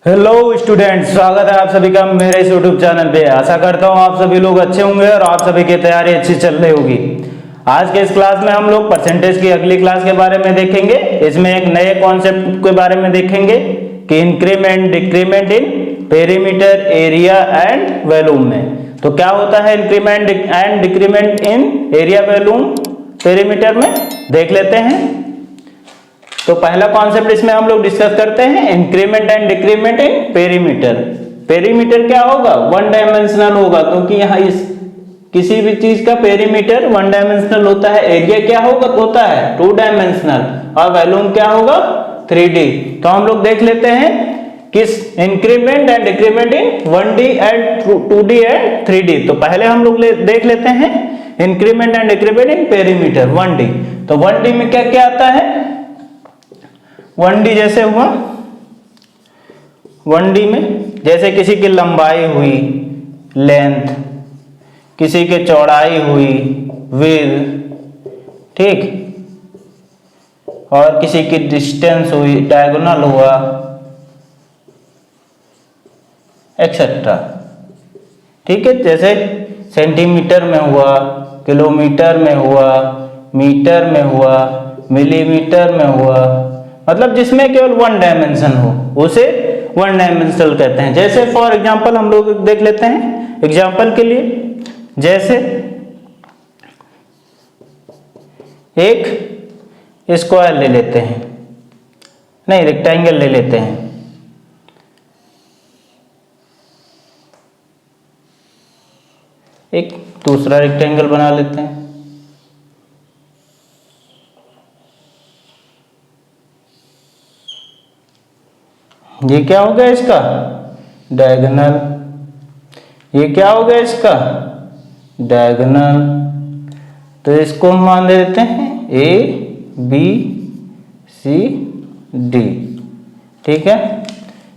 Hello students, स्वागत है आप सभी का मेरे इस यूट्यूब चैनल पे। आशा करता हूँ आप सभी लोग अच्छे होंगे और आप सभी की तैयारी अच्छी चल रही होगी। आज के इस क्लास में हम लोग परसेंटेज की अगली क्लास के बारे में देखेंगे। इसमें एक नए कॉन्सेप्ट के बारे में देखेंगे कि increment decrement in perimeter, area and volume में। तो क्या होता है increment and decrement in area, volume, perimeter में, देख लेते हैं। तो पहला कॉन्सेप्ट इसमें हम लोग डिस्कस करते हैं increment and decrement in perimeter. Perimeter क्या होगा? वन डायमेंशनल होगा, क्योंकि यहाँ इस किसी भी चीज का पेरीमीटर वन डायमेंशनल होता है। एरिया क्या होता है? Two dimensional. और वॉल्यूम क्या होगा? 3D। तो हम लोग देख लेते हैं किस increment and decrement in 1D and 2D and 3D। तो पहले हम लोग देख लेते हैं increment and decrement in perimeter 1D। तो 1D में क्या क्या आता है? 1D जैसे हुआ, 1D में जैसे किसी की लंबाई हुई, लेंथ, किसी की चौड़ाई हुई, विड्थ, ठीक, और किसी की डिस्टेंस हुई, डायगोनल हुआ, एक्सेट्रा। ठीक है, जैसे सेंटीमीटर में हुआ, किलोमीटर में हुआ, मीटर में हुआ, मिलीमीटर में हुआ, मतलब जिसमें केवल वन डायमेंशन हो उसे वन डायमेंशनल कहते हैं। जैसे फॉर एग्जांपल हम लोग देख लेते हैं एग्जांपल के लिए, जैसे एक स्क्वायर ले लेते हैं, नहीं रेक्टेंगल ले लेते हैं। एक दूसरा रेक्टेंगल बना लेते हैं। ये क्या हो गया इसका? डायगोनल। ये क्या हो गया इसका? डायगोनल। तो इसको हम मान देते हैं A B C D। ठीक है,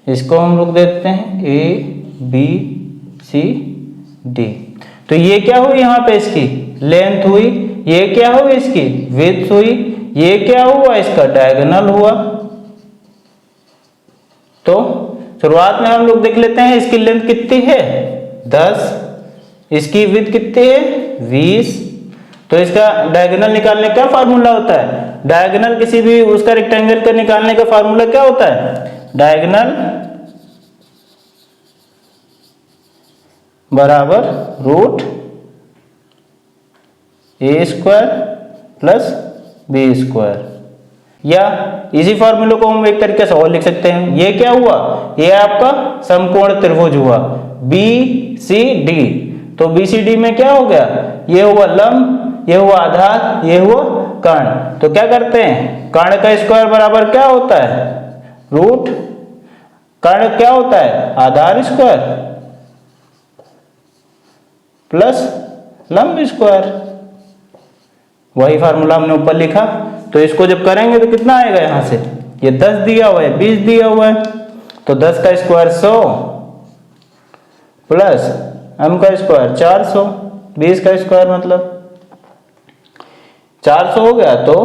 इसको हम लोग देते हैं A B C D। तो ये क्या हुई यहाँ पे? इसकी लेंथ हुई। ये क्या हुई? इसकी विड्थ हुई। ये क्या हुआ? इसका डायगोनल हुआ। तो शुरुआत में हम लोग देख लेते हैं इसकी लेंथ कितनी है? 10। इसकी विड्थ कितनी है? 20। तो इसका डायगोनल निकालने का फार्मूला होता है, डायगोनल किसी भी उसका रेक्टेंगल का निकालने का फार्मूला क्या होता है? डायगोनल बराबर root A square plus B square. या इसी फॉर्मूले को हम एक तरीके से और लिख सकते हैं। ये क्या हुआ? ये आपका समकोण त्रिभुज हुआ BCD। तो BCD में क्या हो गया? ये हुआ लंब, ये हुआ आधार, ये हुआ कर्ण। तो क्या करते हैं? कर्ण का स्क्वायर बराबर क्या होता है? रूट। कर्ण क्या होता है? आधार स्क्वायर प्लस लंब स्क्वायर। वही फार्मूला हमने ऊपर लिखा। तो इसको जब करेंगे तो कितना आएगा? यहां से ये 10 दिया हुआ है, 20 दिया हुआ है, तो 10 का स्क्वायर 100 प्लस m का स्क्वायर 400, 20 का स्क्वायर मतलब 400 हो गया। तो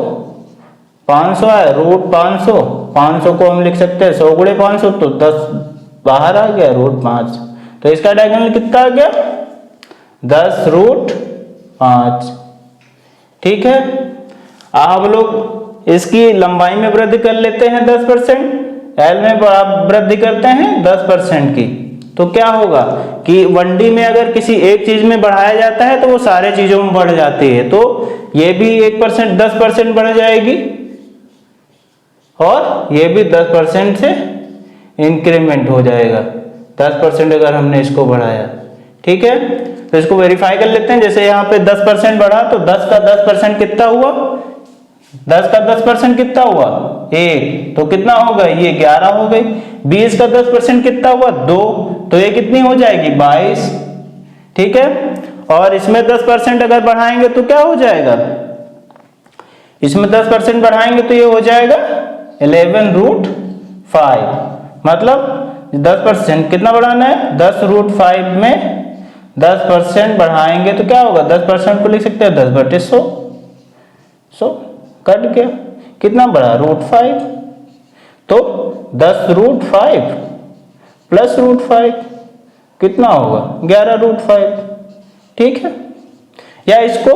500 है, रूट 500। 500 को हम लिख सकते हैं 100 गुणे 500, तो 10 बाहर आ गया, रूट 5। तो इसका डायगोनल कितना आ गया? 10 रूट 5। ठीक है, आप लोग इसकी लंबाई में वृद्धि कर लेते हैं 10%, एल में वृद्धि करते हैं 10% की। तो क्या होगा कि 1D में अगर किसी एक चीज में बढ़ाया जाता है तो वो सारे चीजों में बढ़ जाती है। तो ये भी 1% 10% बढ़ जाएगी और ये भी 10% से इंक्रीमेंट हो जाएगा। 10% अगर हमने इसको बढ़ाया, ठीक है। तो इसको वेरीफाई कर लेते हैं। जैसे यहाँ पे 10% बढ़ा तो 10 का 10% कितना हुआ? 10 का 10% कितना हुआ? 1। तो कितना होगा? ये 11 हो गई। 20 का 10% कितना हुआ? 2। तो ये कितनी हो जाएगी? 22। ठीक है, और इसमें 10% अगर बढ़ाएंगे तो क्या हो जाएगा? इसमें 10% बढ़ाएंगे तो ये हो जाएगा 11 रूट 5। मतलब 10% कितना बढ़ाना है? 10 रूट 5 में 10% बढ़ाएंगे तो क्या होगा? 10% को लिख सकते हैं 10/100। 100 कट गया, कितना बढ़ा? रूट 5। तो 10 रूट 5 प्लस रूट 5 कितना होगा 11√5। ठीक है, या इसको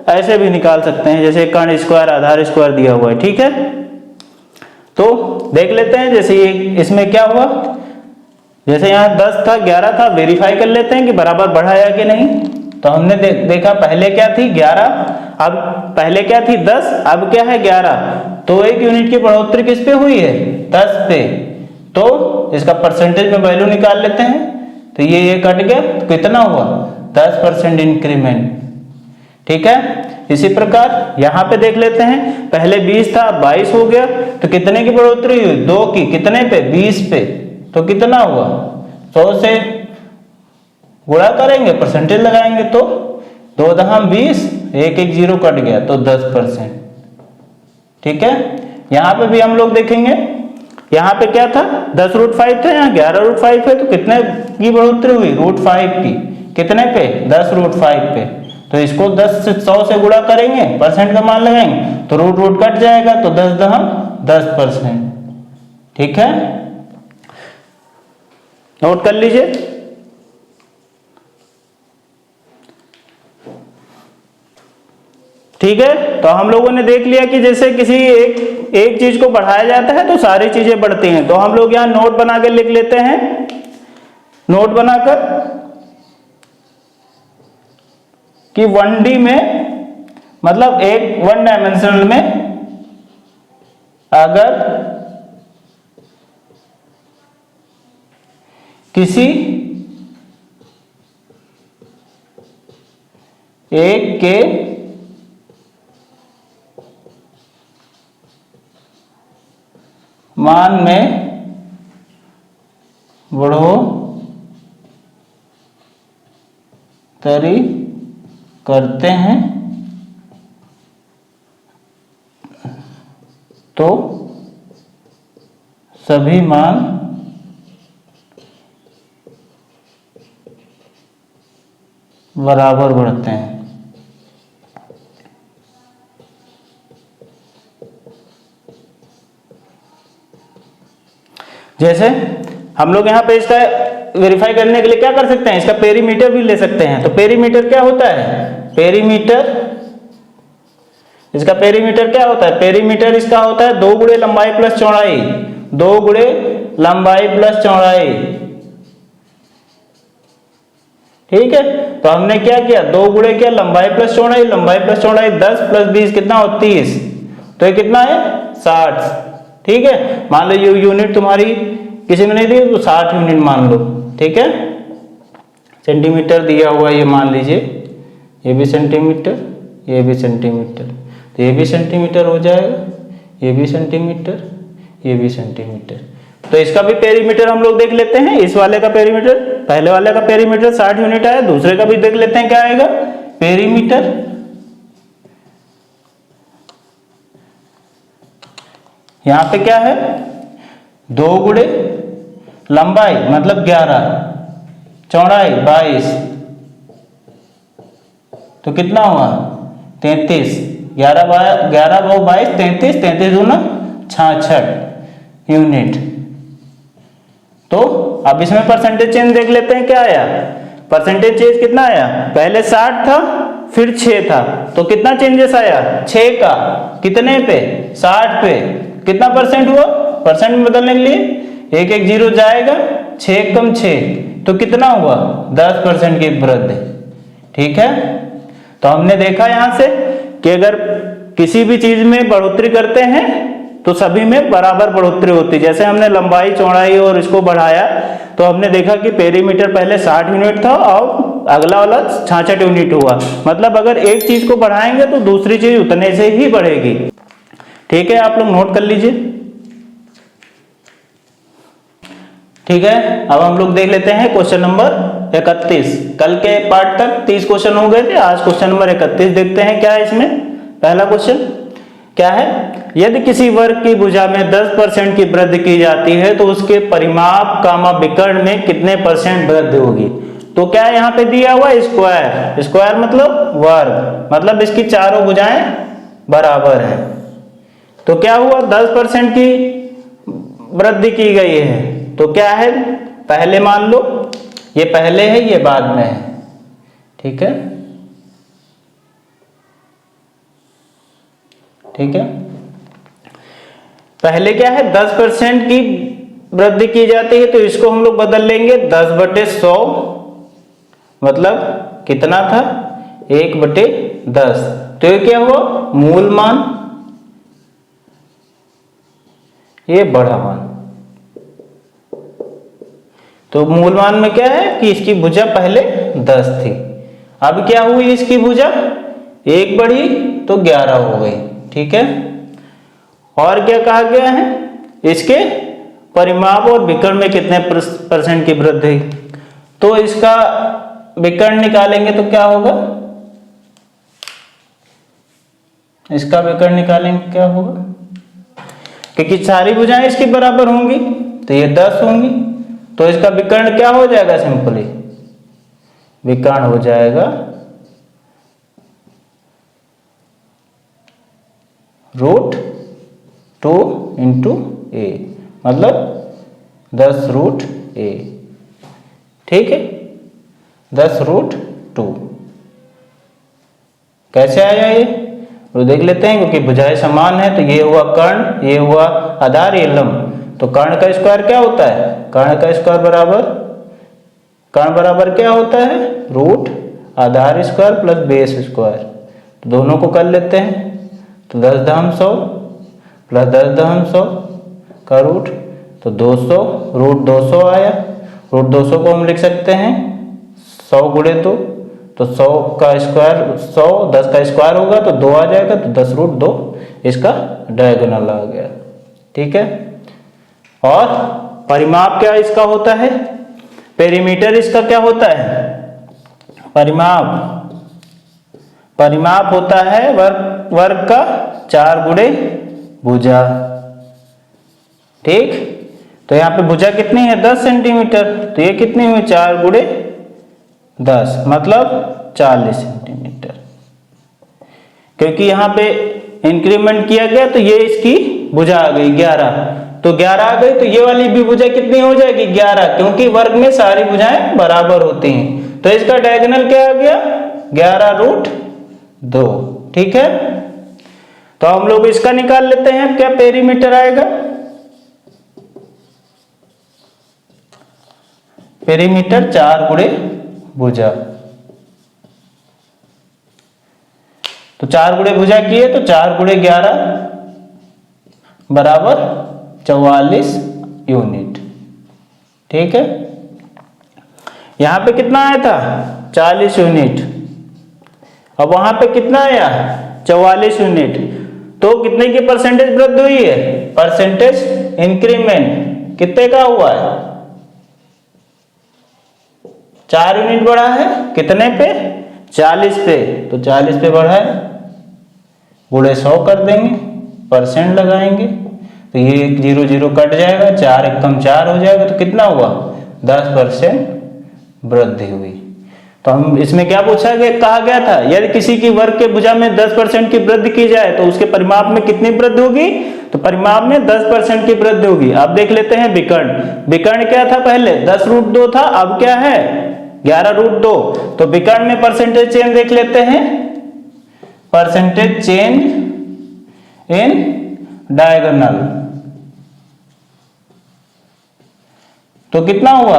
ऐसे भी निकाल सकते हैं जैसे कर्ण स्क्वायर आधार स्क्वायर दिया हुआ है। ठीक है, तो देख लेते हैं जैसे ये इसमें क्या हुआ, जैसे यहाँ 10 था 11 था, वेरीफाई कर लेते हैं कि बराबर बढ़ाया कि नहीं। तो हमने देखा पहले क्या थी 11, अब पहले क्या थी 10, अब क्या है 11, तो 1 यूनिट की बढ़ोतरी किस पे हुई है 10 पे। तो इसका परसेंटेज में वैल्यू निकाल लेते हैं, तो ये कट गया तो कितना हुआ 10% इंक्रीमेंट। ठीक है, इसी प्रकार यहाँ पे देख लेते हैं, पहले 20 था 22 हो गया, तो कितने की बढ़ोतरी हुई 2 की, कितने पे 20 पे, तो कितना हुआ 100 से गुणा करेंगे परसेंटेज लगाएंगे तो 2 दहम 20, 1 1 0 कट गया तो 10%। ठीक है, यहाँ पे भी हम लोग देखेंगे, यहाँ पे क्या था 10√5 था, यहाँ 11√5 है, तो कितने की बढ़ोतरी हुई √5 की, कितने पे 10√5 पे। तो इसको 10 से 100 से गुणा करेंगे, परसेंट का मान लगाएंगे तो रूट कट जाएगा, तो 10 दहम 10%। ठीक है, नोट कर लीजिए। ठीक है, तो हम लोगों ने देख लिया कि जैसे किसी एक चीज को बढ़ाया जाता है तो सारी चीजें बढ़ती हैं। तो हम लोग यहाँ नोट बना के लिख लेते हैं, नोट बनाकर कि 1D में मतलब एक 1 डायमेंशनल में अगर किसी एक के मान में बढ़ोतरी करते हैं तो सभी मान बराबर बढ़ते हैं। जैसे हम लोग यहाँ पे इसका वेरीफाई करने के लिए क्या कर सकते हैं, इसका पेरीमीटर भी ले सकते हैं। तो पेरीमीटर क्या होता है, पेरीमीटर, इसका पेरीमीटर क्या होता है, पेरीमीटर इसका होता है 2 गुणे लंबाई प्लस चौड़ाई, 2 गुणे लंबाई प्लस चौड़ाई। ठीक है, तो हमने क्या किया 2 गुणे क्या लंबाई प्लस चौड़ाई, लंबाई प्लस चौड़ाई 10 + 20 कितना हो 30, तो ये कितना है 60। ठीक है, मान लो ये यूनिट तुम्हारी किसी ने नहीं दी तो 60 यूनिट मान लो। ठीक है, सेंटीमीटर दिया हुआ ये मान लीजिए, ये भी सेंटीमीटर, ये भी सेंटीमीटर, तो ये भी सेंटीमीटर हो जाएगा, ये भी सेंटीमीटर, ये भी सेंटीमीटर। तो इसका भी पेरीमीटर हम लोग देख लेते हैं, इस वाले का पेरीमीटर, पहले वाले का पेरीमीटर 60 यूनिट आया, दूसरे का भी देख लेते हैं क्या आएगा पेरीमीटर। यहां पे क्या है 2 गुणे लंबाई मतलब 11, चौड़ाई 22, तो कितना हुआ 33, 11 × 22 33, 33 दूना 66 यूनिट। तो अब इसमें परसेंटेज चेंज देख लेते हैं क्या आया, परसेंटेज चेंज कितना आया, पहले 60 था फिर 6 था, तो कितना चेंजेस आया 6 का, कितने पे 60 पे, कितना परसेंट हुआ, परसेंट में बदलने के लिए 1 1 0 जाएगा, 6 कम 6, तो कितना हुआ 10% की वृद्धि। ठीक है, तो हमने देखा यहां से कि अगर किसी भी चीज में बढ़ोतरी करते हैं तो सभी में बराबर बढ़ोतरी होती है। जैसे हमने लंबाई चौड़ाई और इसको बढ़ाया तो हमने देखा कि पेरीमीटर पहले 60 यूनिट था और अगला वाला 66 यूनिट हुआ, मतलब अगर एक चीज को बढ़ाएंगे तो दूसरी चीज उतने से ही बढ़ेगी। ठीक है, आप लोग नोट कर लीजिए। ठीक है, अब हम लोग देख लेते हैं क्वेश्चन नंबर 31। कल के पार्ट तक 30 क्वेश्चन हो गए थे, आज क्वेश्चन नंबर 31 देखते हैं क्या है इसमें। पहला क्वेश्चन क्या है, यदि किसी वर्ग की भुजा में 10% की वृद्धि की जाती है तो उसके परिमाप कामा विकर्ण में कितने % वृद्धि होगी। तो क्या है यहाँ पे दिया हुआ स्क्वायर, स्क्वायर मतलब वर्ग, मतलब इसकी चारों भुजाएं बराबर हैं। तो क्या हुआ 10% की वृद्धि की गई है, तो क्या है पहले मान लो, ये पहले है ये बाद में है, ठीक है, ठीक है। पहले क्या है 10% की वृद्धि की जाती है, तो इसको हम लोग बदल लेंगे 10/100, मतलब कितना था 1/10। तो ये क्या हुआ मूल मान, ये बड़ा मान। तो मूल मान में क्या है कि इसकी भुजा पहले 10 थी, अब क्या हुई इसकी भुजा 1 बढ़ी तो 11 हो गई, ठीक है। और क्या कहा गया है, इसके परिमाप और विकर्ण में कितने % की वृद्धि, तो इसका विकर्ण निकालेंगे तो क्या होगा, इसका विकर्ण निकालेंगे क्या होगा, क्योंकि सारी भुजाएं इसके बराबर होंगी तो ये 10 होंगी, तो इसका विकर्ण क्या हो जाएगा, सिंपली विकर्ण हो जाएगा √2 × a, मतलब 10√a, ठीक है, 10√2। कैसे आया ये, तो देख लेते हैं, क्योंकि भुजाएं समान है, तो ये हुआ कर्ण, ये हुआ आधार, ये लंब। तो कर्ण का स्क्वायर क्या होता है, कर्ण का स्क्वायर बराबर, कर्ण बराबर क्या होता है, रूट आधार स्क्वायर प्लस बेस स्क्वायर। तो दोनों को कर लेते हैं, तो 10⁻100 प्लस 10⁻100 का रूट, तो 200, √200 आया। √200 को हम लिख सकते हैं 100 × 2, तो 100 का स्क्वायर 100, 10 का स्क्वायर होगा तो 2 आ जाएगा, तो 10√2 इसका डायगोनल आ गया, ठीक है। और परिमाप क्या इसका होता है, पेरीमीटर इसका क्या होता है, परिमाप होता है वर्ग का 4 गुणे भुजा, ठीक। तो यहाँ पे भुजा कितनी है 10 सेंटीमीटर, तो ये कितनी हुई 4 × 10, मतलब 40 सेंटीमीटर। क्योंकि यहाँ पे इंक्रीमेंट किया गया तो ये इसकी भुजा आ गई 11, तो 11 आ गई, तो ये वाली भी भुजा कितनी हो जाएगी 11, क्योंकि वर्ग में सारी भुजाएं बराबर होती हैं। तो इसका डायगोनल क्या आ गया 11√2, ठीक है। तो हम लोग इसका निकाल लेते हैं, क्या पेरीमीटर आएगा, पेरीमीटर 4 × भुजा, तो 4 × भुजा किए तो 4 × 11 बराबर 44 यूनिट, ठीक है। यहां पे कितना आया था 40 यूनिट, अब वहां पे कितना आया 44 यूनिट, तो कितने की परसेंटेज वृद्धि हुई है, परसेंटेज इंक्रीमेंट कितने का हुआ है, 4 यूनिट बढ़ा है, कितने पे 40 पे, तो 40 पे बढ़ा है, गुणे 100 कर देंगे, परसेंट लगाएंगे, तो ये 0 0 कट जाएगा, 4 × 4 हो जाएगा, तो कितना हुआ 10% वृद्धि हुई। तो हम इसमें क्या पूछा गया, कहा गया था यदि किसी की वर्ग के भुजा में 10% की वृद्धि की जाए तो उसके परिमाप में कितनी वृद्धि होगी, तो परिमाप में 10% की वृद्धि होगी। अब देख लेते हैं विकर्ण, विकर्ण क्या था पहले 10√2 था, अब क्या है 11√2, तो विकर्ण में परसेंटेज चेंज देख लेते हैं, परसेंटेज चेंज इन डायगोनल, तो कितना हुआ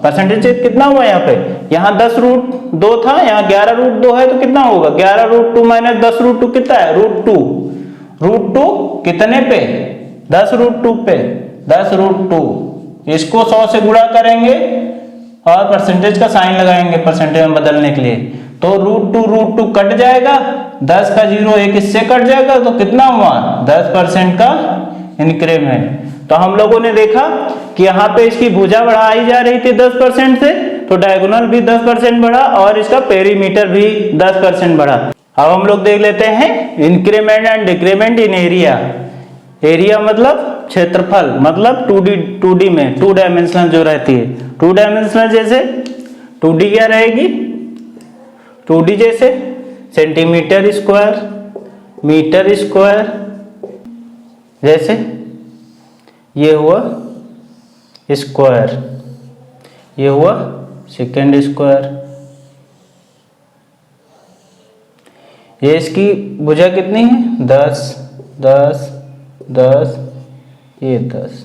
परसेंटेज चेंज कितना हुआ, यहाँ पे यहाँ 10√2 था, यहाँ 11√2 है, तो कितना होगा 11√2 माइनस 10√2 कितना है √2, √2 कितने पे 10√2 पे, 10√2, इसको 100 से गुणा करेंगे और परसेंटेज का साइन लगाएंगे परसेंटेज में बदलने के लिए, तो √2 कट जाएगा, 10 का 0 एक इससे कट जाएगा, तो कितना हुआ 10% का इंक्रीमेंट। तो हम लोगों ने देखा कि यहाँ पे इसकी भुजा बढ़ाई जा रही थी 10% से, तो डायगोनल भी 10% बढ़ा और इसका पेरीमीटर भी 10% बढ़ा। अब हम लोग देख लेते हैं increment and decrement in area. Area मतलब क्षेत्रफल, मतलब 2D में 2 डायमेंशनल जो रहती है, 2 डायमेंशनल जैसे 2D क्या रहेगी, 2D जैसे सेंटीमीटर स्क्वायर, मीटर स्क्वायर, जैसे ये हुआ स्क्वायर, ये हुआ सेकेंड स्क्वायर। ये इसकी भुजा कितनी है 10 10 10, ये 10।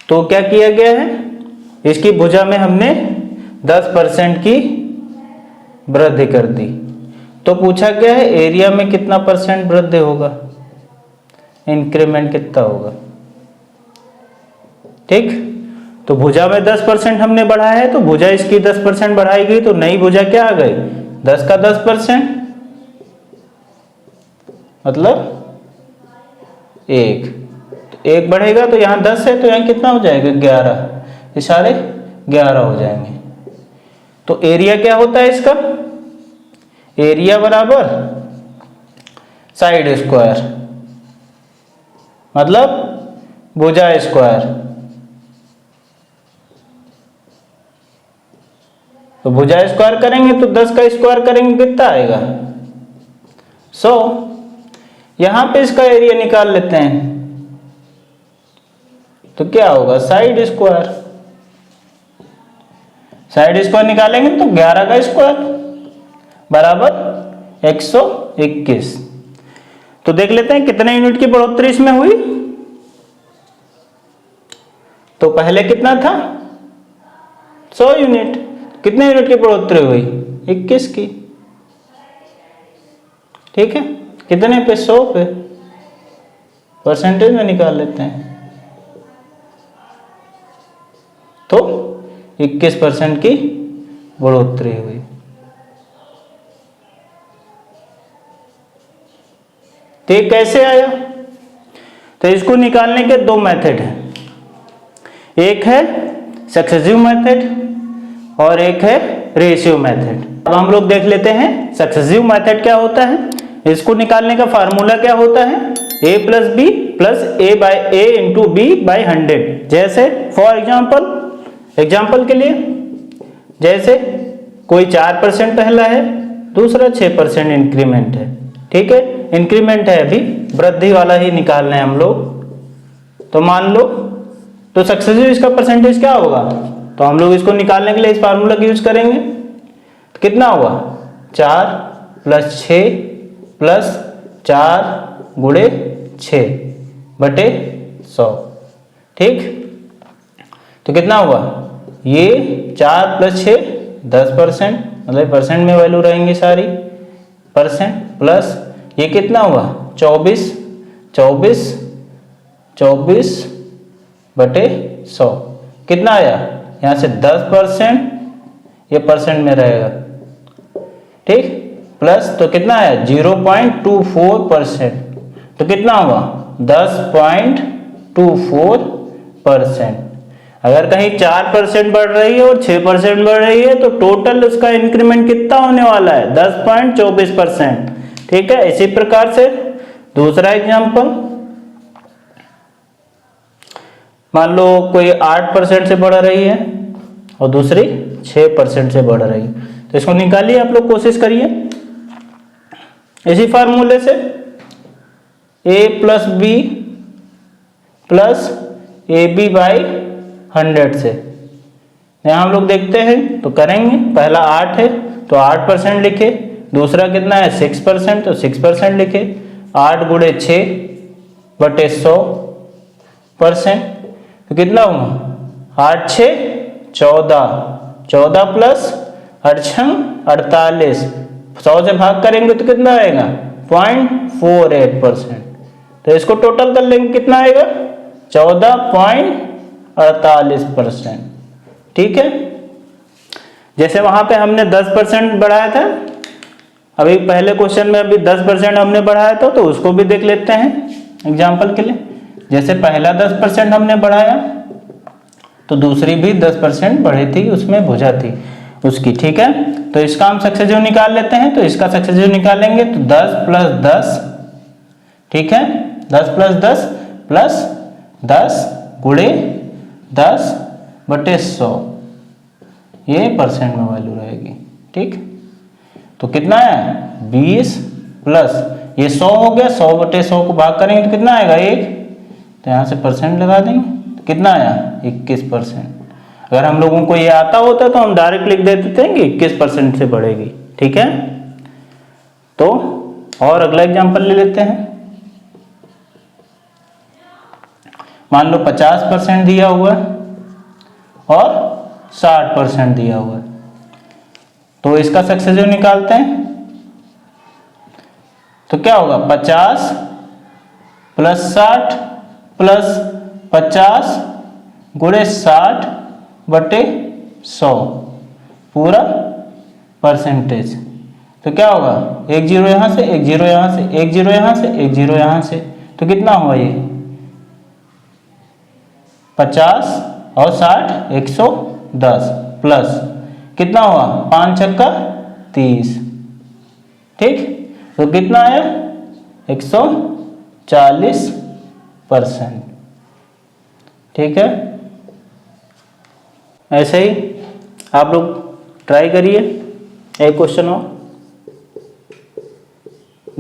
तो क्या किया गया है, इसकी भुजा में हमने 10% की वृद्धि कर दी। तो पूछा गया है एरिया में कितना परसेंट वृद्धि होगा, इंक्रीमेंट कितना होगा। ठीक, तो भुजा में 10% हमने बढ़ाया है, तो भुजा इसकी 10% बढ़ाई गई, तो नई भुजा क्या आ गई 10 का 10%, मतलब 1। तो 1 बढ़ेगा तो यहाँ 10 है, तो यहाँ कितना हो जाएगा 11, ये सारे 11 हो जाएंगे। तो एरिया क्या होता है इसका, एरिया बराबर साइड स्क्वायर, मतलब भुजा स्क्वायर। तो भुजा स्क्वायर करेंगे तो 10 का स्क्वायर करेंगे कितना आएगा 100। यहां पे इसका एरिया निकाल लेते हैं, तो क्या होगा साइड स्क्वायर। साइड स्क्वायर निकालेंगे तो 11 का स्क्वायर बराबर 121। तो देख लेते हैं कितने यूनिट की बढ़ोतरी इसमें हुई। तो पहले कितना था 100 यूनिट, कितने यूनिट की बढ़ोतरी हुई 21 की। ठीक है, कितने पे 100 पे, परसेंटेज में निकाल लेते हैं। तो 21% की बढ़ोतरी हुई। तो ये कैसे आया, तो इसको निकालने के दो मेथड हैं, एक है सक्सेसिव मेथड और एक है रेशियो मेथड। अब हम लोग देख लेते हैं सक्सेसिव मेथड क्या होता है। इसको निकालने का फार्मूला क्या होता है, a plus B plus a into B by 100। जैसे फॉर एग्जाम्पल के लिए, जैसे कोई 4% पहला है, दूसरा 6% इंक्रीमेंट है। ठीक है, इंक्रीमेंट है, अभी वृद्धि वाला ही निकालना है हम लोग। तो मान लो, तो सक्सेसिव इसका परसेंटेज क्या होगा, तो हम लोग इसको निकालने के लिए इस फार्मूला का यूज करेंगे। तो कितना होगा 4 प्लस 6 प्लस 4 गुणे 6 बटे 100। ठीक, तो कितना हुआ, ये 4 प्लस 6 10%, मतलब परसेंट में वैल्यू रहेंगी सारी परसेंट, प्लस ये कितना हुआ 24 बटे 100, कितना आया यहाँ से 10%, ये परसेंट में रहेगा। ठीक, प्लस तो कितना आया 0.24%, तो कितना हुआ 10.24%। अगर कहीं 4% बढ़ रही है और 6% बढ़ रही है, तो टोटल उसका इंक्रीमेंट कितना होने वाला है 10.24%। ठीक है, इसी प्रकार से दूसरा एग्जांपल, मान लो कोई 8% से बढ़ रही है और दूसरी 6% से बढ़ रही है, तो इसको निकालिए आप लोग, कोशिश करिए इसी फार्मूले से a plus B plus A B by 100 से। यहाँ हम लोग देखते हैं तो करेंगे, पहला 8 है तो 8% लिखे, दूसरा कितना है 6%, तो 6% लिखे, 8 गुणे 6 बटे 100%, तो कितना हुआ 8 6 14, 14 प्लस 8 48, 100 से भाग करेंगे तो कितना आएगा 0.48%। तो इसको टोटल कर लेंगे, कितना आएगा 14.48%। ठीक है, जैसे वहां पे हमने 10% बढ़ाया था, अभी पहले क्वेश्चन में अभी 10% हमने बढ़ाया था, तो उसको भी देख लेते हैं एग्जाम्पल के लिए। जैसे पहला 10% हमने बढ़ाया, तो दूसरी भी 10% बढ़ी थी, उसमें भुजा थी उसकी। ठीक है, तो इसका हम सक्सेसिव निकाल लेते हैं। तो इसका सक्सेसिव निकालेंगे तो 10 प्लस 10, ठीक है 10 प्लस 10 प्लस 10 गुणे 10 बटे 100, ये परसेंट में वैल्यू रहेगी। ठीक, तो कितना है 20 प्लस ये 100 हो गया, 100 बटे 100 को भाग करेंगे तो कितना आएगा 1, तो यहाँ से परसेंट लगा देंगे, तो कितना आया 21%। अगर हम लोगों को ये आता होता तो हम डायरेक्ट लिख देते थे कि 21% से बढ़ेगी। ठीक है, तो और अगला एग्जांपल ले लेते हैं। मान लो 50% दिया हुआ है और 60% दिया हुआ है, तो इसका सक्सेसिव निकालते हैं। तो क्या होगा, 50 प्लस 60 प्लस 50 गुणे 60 बटे 100 पूरा परसेंटेज। तो क्या होगा, एक जीरो यहां से, एक जीरो यहां से, एक जीरो यहां से, एक जीरो यहां से, तो कितना हुआ ये 50 और 60 110 प्लस कितना हुआ 5 छक्का 30। ठीक, तो कितना आया 140%। ठीक है, ऐसे ही आप लोग ट्राई करिए। एक क्वेश्चन हो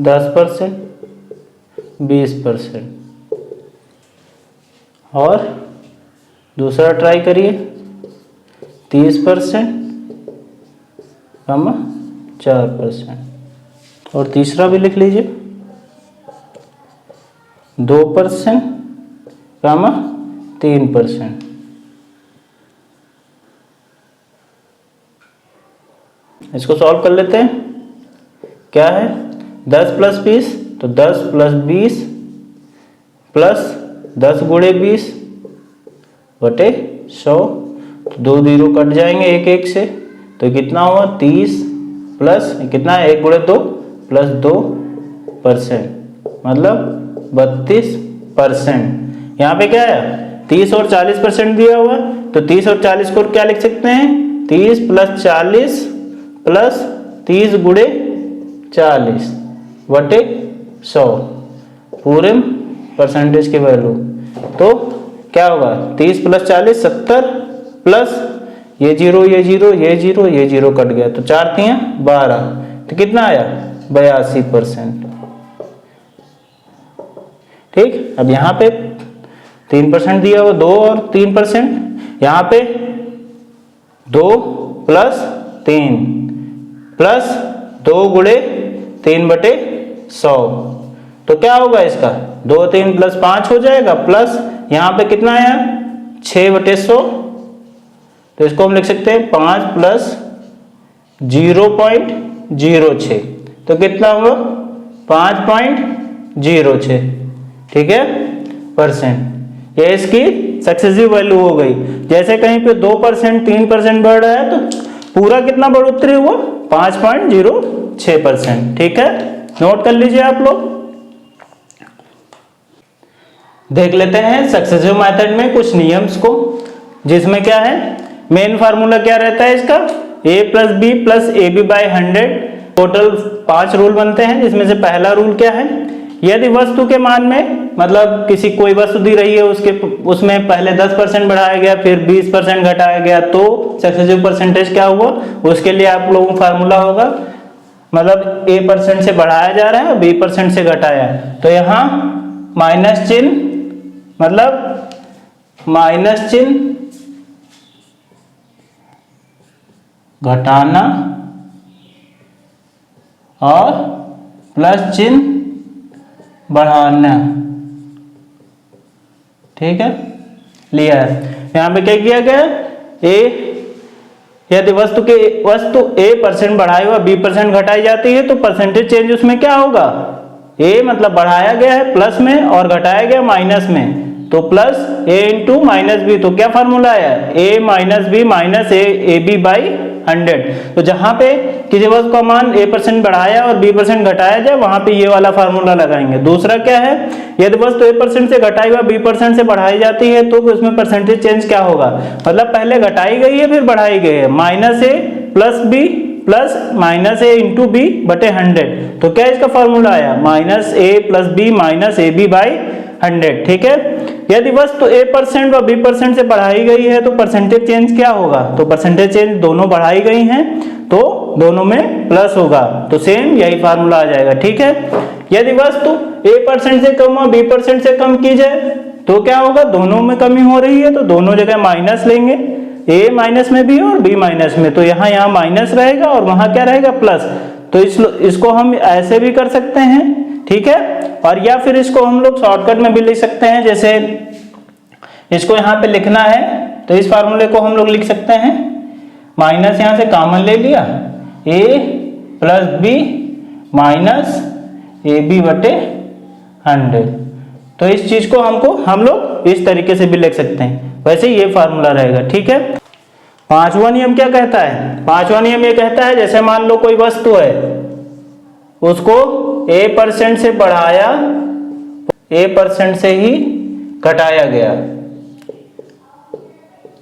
10%, 20% और दूसरा ट्राई करिए 30%, 4% और तीसरा भी लिख लीजिए 2%, 3%। इसको सॉल्व कर लेते हैं। क्या है 10 प्लस 20, तो 10 प्लस 20 प्लस 10 गुणे 20 बटे 100, तो 2 जीरो कट जाएंगे एक एक से, तो कितना हुआ 30 प्लस कितना है 1 गुणे 2 प्लस 2%, मतलब 32%। यहाँ पे क्या है 30 और 40% दिया हुआ है, तो 30 और 40 को क्या लिख सकते हैं 30 प्लस 40 प्लस 30 गुणे 40 बटे 100 पूरे परसेंटेज की वैल्यू। तो क्या होगा 30 प्लस 40 70 प्लस ये जीरो ये जीरो ये जीरो ये जीरो कट गया, तो 4 तियां 12, तो कितना आया 82%। ठीक, अब यहाँ पे 3% दिया हुआ 2 और 3%, यहाँ पे 2 प्लस 3 प्लस 2 गुणे 3 बटे 100, तो क्या होगा इसका 2 3 प्लस 5 हो जाएगा, प्लस यहाँ पे कितना आया 6 बटे 100, तो इसको हम लिख सकते हैं 5 प्लस 0.06, तो कितना हुआ 5.06। ठीक है परसेंट, ये इसकी सक्सेसिव वैल्यू हो गई। जैसे कहीं पे 2% 3% बढ़ रहा है तो पूरा कितना बढ़ोतरी हुआ 5.06%। ठीक है, नोट कर लीजिए आप लोग। देख लेते हैं सक्सेसिव मेथड में कुछ नियम्स को, जिसमें क्या है मेन फार्मूला क्या रहता है इसका a plus B plus A B by 100। Total 5 rule बनते हैं, जिसमें से पहला रूल क्या है, यदि वस्तु के मान में मतलब किसी कोई वस्तु दी रही है उसमें पहले 10% बढ़ाया गया फिर 20% घटाया गया, तो सक्सेसिव परसेंटेज क्या हुआ, उसके लिए आप लोगों को फार्मूला होगा मतलब a% से बढ़ाया जा रहा है और b% से घटाया है, तो यहाँ माइनस चिन्ह मतलब माइनस चिन्ह घटाना और प्लस चिन्ह बढ़ाना। ठीक है, लिया है। यहाँ पे क्या किया गया यदि वस्तु a% बढ़ाई हुआ b% घटाई जाती है तो परसेंटेज चेंज उसमें क्या होगा, a मतलब बढ़ाया गया है प्लस में और घटाया गया माइनस में, तो plus a into minus B, तो क्या फार्मूला आया a minus B minus A B by 100। तो जहां पे किसी वस्तु का मान a% बढ़ाया और b% घटाया जाए वहां पे ये वाला फार्मूला लगाएंगे। दूसरा क्या है, यदि वस्तु a% से घटाई हुआ b% से बढ़ाई जाती है तो उसमें परसेंटेज चेंज क्या होगा, मतलब पहले घटाई गई है फिर बढ़ाई गई है, minus a plus b plus minus a into B बटे 100। तो क्या इसका फॉर्मूला आया minus a plus B minus A B by 100। ठीक है, यदि वस्तु a% और b% से बढ़ाई गई है तो परसेंटेज चेंज क्या होगा, तो परसेंटेज चेंज दोनों बढ़ाई गई हैं तो दोनों में प्लस होगा, तो सेम यही फार्मूला आ जाएगा। ठीक है, यदि वस्तु a% से कम और b% से कम की जाए तो क्या होगा, दोनों में कमी हो रही है तो दोनों जगह माइनस लेंगे, ए माइनस में भी है और बी माइनस में, तो यहाँ माइनस रहेगा और वहां क्या रहेगा प्लस। तो इसको हम ऐसे भी कर सकते हैं, ठीक है, और या फिर इसको हम लोग शॉर्टकट में भी लिख सकते हैं। जैसे इसको यहाँ पे लिखना है तो इस फार्मूले को हम लोग लिख सकते हैं, माइनस यहाँ से कॉमन ले लिया, A plus B minus A B बटे 100। तो इस चीज को हम लोग इस तरीके से भी लिख सकते हैं, वैसे ये फार्मूला रहेगा, ठीक है। पांचवा नियम क्या कहता है? पांचवा नियम ये कहता है, जैसे मान लो कोई वस्तु है, उसको a% से बढ़ाया, a% से ही घटाया गया,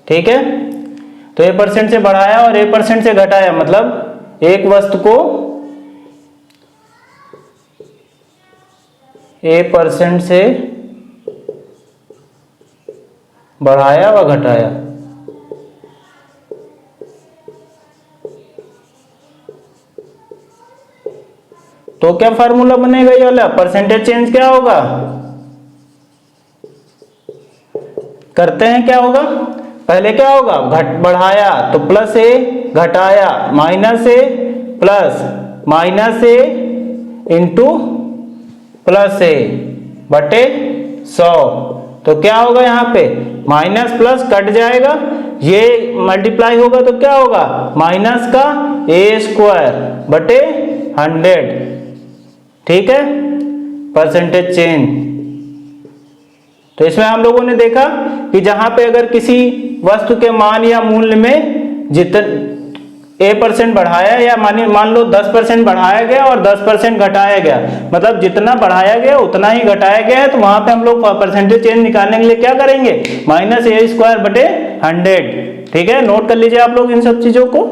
ठीक है। तो a% से बढ़ाया और a% से घटाया, मतलब एक वस्तु को a% से बढ़ाया व घटाया। तो क्या फार्मूला बनेगा ये वाला? परसेंटेज चेंज क्या होगा? करते हैं, क्या होगा? पहले क्या होगा? बढ़ाया तो प्लस ए, घटाया माइनस ए, प्लस माइनस ए इंटू प्लस ए बटे 100। तो क्या होगा यहाँ पे? माइनस प्लस कट जाएगा, ये मल्टीप्लाई होगा तो क्या होगा? माइनस का a² बटे 100, ठीक है, परसेंटेज चेंज। तो इसमें हम लोगों ने देखा कि जहां पे अगर किसी वस्तु के मान या मूल्य में a% बढ़ाया या मान लो 10% बढ़ाया गया और 10% घटाया गया, मतलब जितना बढ़ाया गया उतना ही घटाया गया है, तो वहां पे हम लोग परसेंटेज चेंज निकालने के लिए क्या करेंगे? माइनस a² बटे 100, ठीक है। नोट कर लीजिए आप लोग इन सब चीजों को,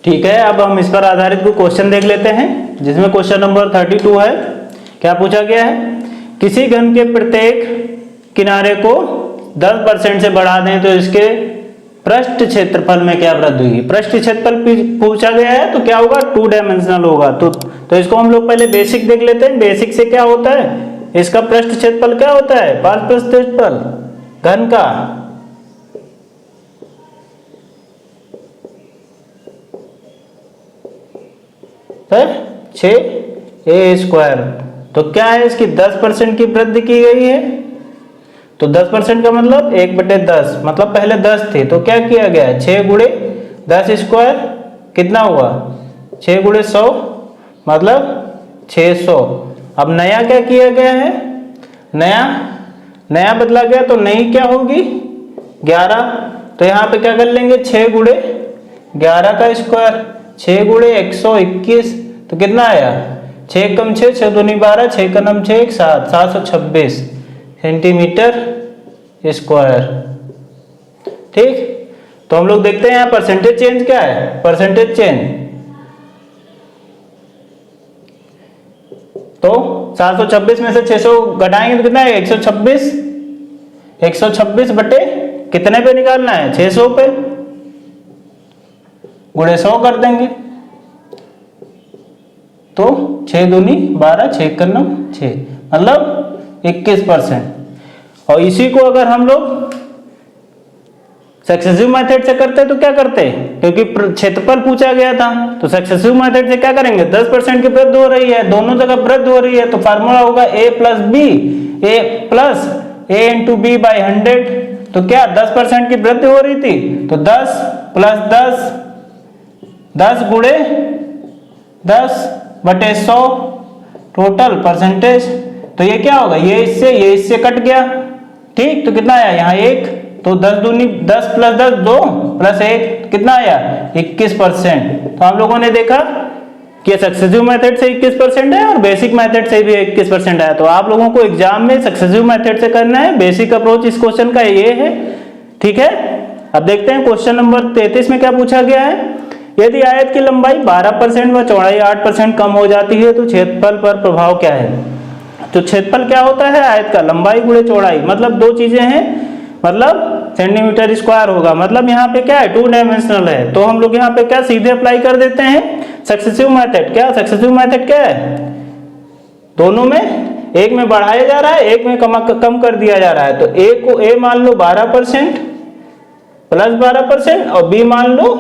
ठीक है। अब हम इस पर आधारित कोई क्वेश्चन देख लेते हैं, जिसमें क्वेश्चन नंबर 32 है। क्या पूछा गया है? किसी घन के प्रत्येक किनारे को 10% से बढ़ा दें तो इसके पृष्ठ क्षेत्रफल में क्या वृद्धि होगी? पृष्ठ क्षेत्रफल पूछा गया है तो क्या होगा? 2 डायमेंशनल होगा। तो इसको हम लोग पहले बेसिक देख लेते हैं। बेसिक से क्या होता है? इसका पृष्ठ क्षेत्रफल क्या होता है? पार्श्व पृष्ठ क्षेत्रफल घन का है 6a²। तो क्या है? इसकी 10% की वृद्धि की गई है, तो 10% का मतलब 1/10, मतलब पहले 10 थे तो क्या किया गया है? 6 गुणे 10² कितना हुआ? 6 गुणे 100 मतलब 600। अब नया क्या किया गया है? नया बदला गया, तो नई क्या होगी? 11। तो यहाँ पे क्या कर लेंगे? 6 गुणे 11 का स्क्वायर, 6 गुणे 121, तो कितना आया? 6 कम 6, 6 दूनी 12, 6 का नम 6, 7, 726 सेंटीमीटर स्क्वायर, ठीक। तो हम लोग देखते हैं यहाँ परसेंटेज चेंज क्या है? परसेंटेज चेंज तो 726 में से 600 घटाएंगे तो कितना है? 126। 126 बटे कितने पे निकालना है? 600 पे, गुणे 100 कर देंगे, तो 6 दूनी 12, 6 का नम 6, मतलब 21%। और इसी को अगर हम लोग सक्सेसिव मेथड से करते तो क्या करते? क्योंकि क्षेत्रफल पूछा गया था, तो सक्सेसिव मेथड से क्या करेंगे? 10% की वृद्धि हो रही है, दोनों जगह वृद्धि हो रही है, तो फार्मूला होगा a plus B, a plus a into B by 100। तो क्या 10% की वृद्धि हो रही थी, तो 10 प्लस 10, 10 गुणे 10 बटे 100 टोटल परसेंटेज। तो ये क्या होगा? ये इससे कट गया, ठीक। तो कितना आया यहाँ? 1। तो 10 दूनी 10 प्लस 10 2 प्लस 1 कितना आया? 21%। तो हम लोगों ने देखा कि सक्सेसिव मेथड से 21% है और बेसिक मेथड से भी 21% आया। तो आप लोगों को एग्जाम में सक्सेसिव मेथड से करना है। बेसिक अप्रोच इस क्वेश्चन का ये है, ठीक है। अब देखते हैं क्वेश्चन नंबर 33 में क्या पूछा गया है। यदि आयत की लंबाई 12% व चौड़ाई 8% कम हो जाती है तो क्षेत्रफल पर प्रभाव क्या है? तो क्षेत्रफल क्या होता है? आयत का लंबाई गुणे चौड़ाई, मतलब दो चीजें हैं, मतलब सेंटीमीटर स्क्वायर होगा, मतलब यहाँ पे क्या है? 2 डायमेंशनल है। तो हम लोग यहाँ पे क्या सीधे अप्लाई कर देते हैं? Successive method. क्या सक्सेसिव मेथड क्या है? दोनों में एक में बढ़ाया जा रहा है, एक में कम कर दिया जा रहा है। तो ए को ए मान लो 12% प्लस 12% और बी मान लो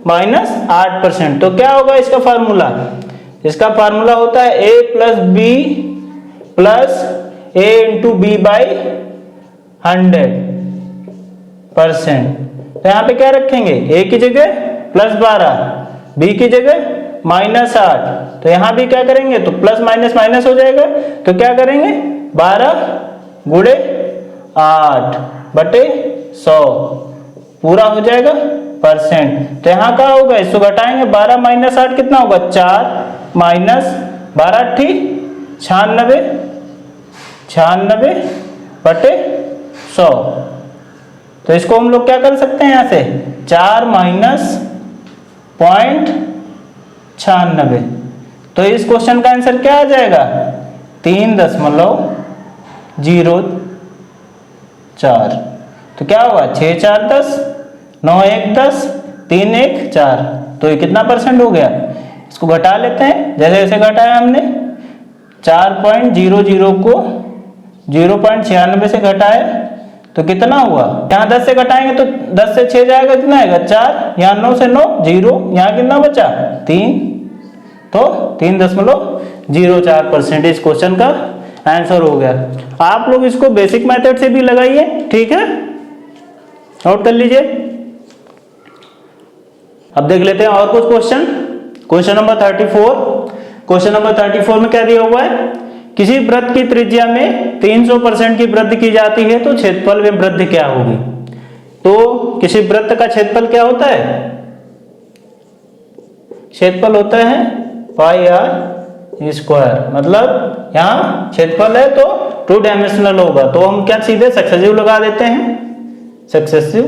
-8%। तो क्या होगा इसका फार्मूला? इसका फार्मूला होता है A plus B plus A into B by 100%। तो यहाँ पे क्या रखेंगे? ए की जगह +12, बी की जगह -8। तो यहाँ भी क्या करेंगे? तो प्लस माइनस माइनस हो जाएगा। तो क्या करेंगे? 12 गुणे 8 बटे 100 पूरा हो जाएगा %। तो यहाँ क्या होगा? इसको घटाएंगे, 12 - 8 कितना होगा? 4 माइनस 12 96 बटे 100। तो इसको हम लोग क्या कर सकते हैं? यहाँ से 4 माइनस 0.96। तो इस क्वेश्चन का आंसर क्या आ जाएगा? 3.04। तो क्या होगा? 6 4 10, 9 1 10, 3 1 4। तो ये कितना % हो गया? इसको घटा लेते हैं। जैसे जैसे घटाया हमने 4.00 को 0.96 से घटाया तो कितना हुआ? यहाँ 10 से घटाएंगे तो 10 से 6 जाएगा, कितना आएगा? 4। यहाँ 9 से 9 0, यहाँ कितना बचा? 3। तो 3.04% इस क्वेश्चन का आंसर हो गया। आप लोग इसको बेसिक मेथड से भी लगाइए, ठीक है? नोट कर लीजिए। अब देख लेते हैं और कुछ question. Question number 34। Question number 34 में क्या दिया हुआ है? किसी वृत्त की त्रिज्या में 300% की वृद्धि की जाती है तो क्षेत्रफल में वृद्धि क्या होगी? तो किसी वृत्त का क्षेत्रफल क्या होता है? क्षेत्रफल होता है पाई आर स्क्वायर। मतलब यहाँ क्षेत्रफल है तो 2 डायमेंशनल होगा, तो हम क्या सीधे सक्सेसिव लगा देते हैं, सक्सेसिव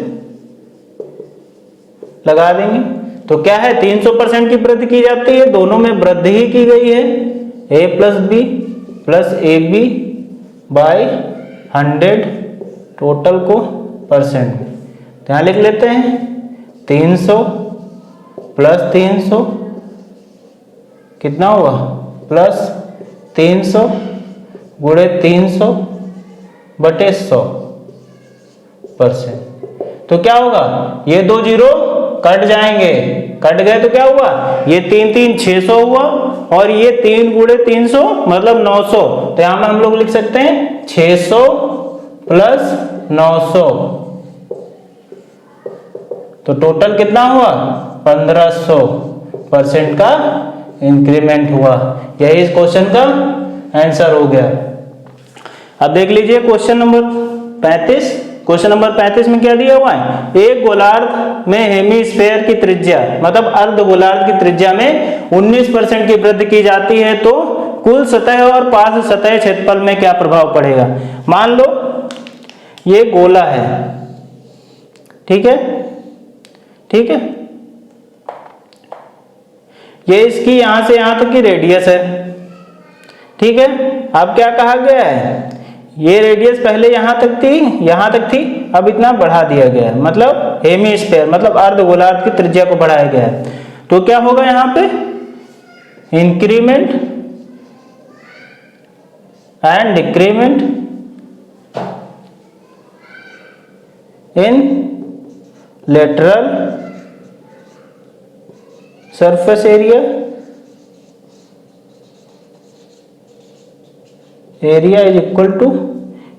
लगा देंगे। तो क्या है? 300% की वृद्धि की जाती है, दोनों में वृद्धि ही की गई है। a plus B plus A B by 100 total को %। तो यहाँ लिख लेते हैं 300 प्लस 300 कितना हुआ? प्लस 300 गुणे 300 बटे 100%। तो क्या होगा? ये 2 जीरो कट जाएंगे, कट गए तो क्या हुआ? ये 3 3 600 हुआ और ये 3 गुणे 300 मतलब 900। तो यहां में हम लोग लिख सकते हैं 600 प्लस 900। तो टोटल कितना हुआ? 1500% का इंक्रीमेंट हुआ। यही इस क्वेश्चन का आंसर हो गया। अब देख लीजिए क्वेश्चन नंबर 35। क्वेश्चन नंबर 35 में क्या दिया हुआ है? एक गोलार्ध में हेमीस्फेयर की त्रिज्या मतलब अर्ध गोलार्ध की त्रिज्या में 19% की वृद्धि की जाती है तो कुल सतह और पार्श्व सतह क्षेत्रफल में क्या प्रभाव पड़ेगा? मान लो ये गोला है, ठीक है, ठीक है, ये इसकी यहां से यहां तक की रेडियस है, ठीक है। अब क्या कहा गया है? ये रेडियस पहले यहां तक थी, अब इतना बढ़ा दिया गया है, मतलब हेमीस्फेयर मतलब अर्धगोलार्ध की त्रिज्या को बढ़ाया गया है। तो क्या होगा यहां पे? Increment and decrement in lateral surface area is equal to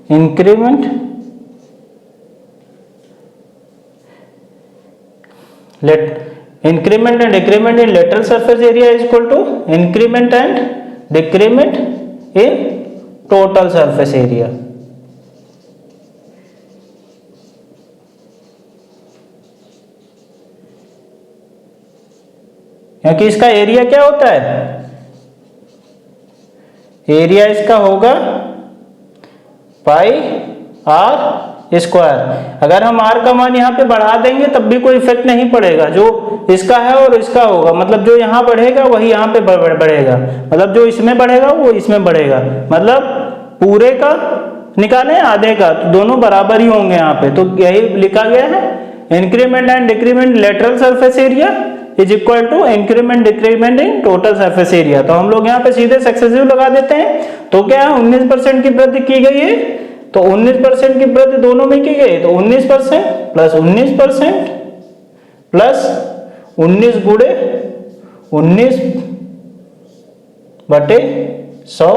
increment and decrement in lateral surface area is equal to increment and decrement in total surface area। क्योंकि इसका एरिया क्या होता है? एरिया इसका होगा पाई आर स्क्वायर। अगर हम are का मान यहाँ पे बढ़ा देंगे तब भी कोई इफेक्ट नहीं पड़ेगा, जो इसका है और इसका होगा, मतलब जो यहाँ बढ़ेगा वही यहाँ पे बढ़ेगा, मतलब जो इसमें बढ़ेगा वो इसमें बढ़ेगा, मतलब पूरे का निकालें आधे का तो दोनों बराबर ही होंगे यहाँ पे। तो यही लिखा गया है increment and decrement lateral surface area is equal to increment decrement in total surface area. तो हम लोग यहाँ पे सीधे सक्सेसिव लगा देते हैं। तो क्या 19% की वृद्धि की गई है, तो 19% की वृद्धि दोनों में की गई, तो 19% प्लस 19% प्लस 19 गुणे 19/100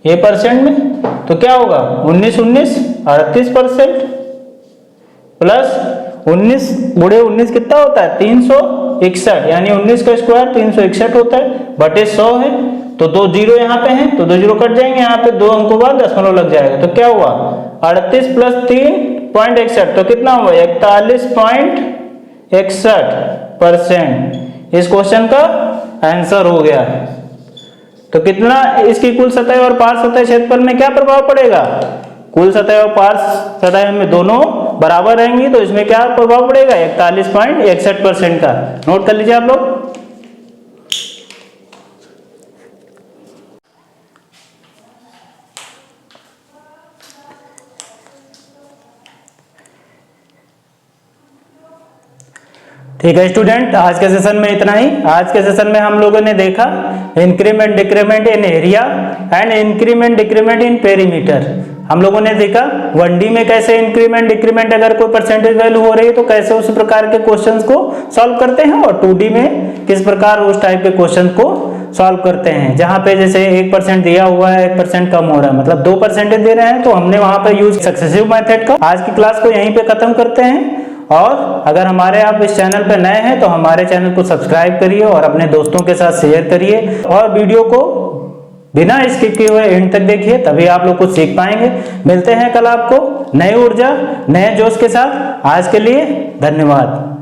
ये परसेंट में, तो क्या होगा 19 19 38% प्लस 19 गुणे 19 कितना होता है 361, यानी 19 का स्क्वायर 361 होता है, बटे 100 है। तो 2 जीरो यहाँ पे हैं, तो 2 जीरो कट जाएंगे, यहाँ पे 2 अंकों बाद दशमलव लग जाएगा। तो क्या हुआ 38 प्लस 3.61, तो कितना हुआ 41.61%। इस क्वेश्चन का आंसर हो गया। तो कितना इसकी कुल सतह और पार्श्व सतह क्षेत्रफल में क्या प्रभाव पड़ेगा, कुल सतह और पार्श्व सतह में दोनों बराबर रहेंगी, तो इसमें क्या प्रभाव पड़ेगा 41.61% का। नोट कर लीजिए आप लोग। ठीक है स्टूडेंट, आज के सेशन में इतना ही। आज के सेशन में हम लोगों ने देखा increment decrement in area and increment decrement in perimeter. हम लोगों ने देखा 1D में कैसे इंक्रीमेंट डिक्रीमेंट अगर कोई परसेंटेज वैल्यू हो रही है तो कैसे उस प्रकार के क्वेश्चंस को सॉल्व करते हैं, और 2D में किस प्रकार उस टाइप के क्वेश्चन को सॉल्व करते हैं। जहां पे जैसे 1% दिया हुआ है 1% कम हो रहा है, मतलब 2% दे रहे हैं, तो हमने वहां पे यूज सक्सेसिव मेथड का। आज की क्लास को यहीं पे खत्म करते हैं। और अगर हमारे आप इस चैनल पर नए हैं तो हमारे चैनल को सब्सक्राइब करिए और अपने दोस्तों के साथ शेयर करिए, और वीडियो को बिना स्किप किए हुए एंड तक देखिए, तभी आप लोग कुछ सीख पाएंगे। मिलते हैं कल आपको नई ऊर्जा नए जोश के साथ। आज के लिए धन्यवाद।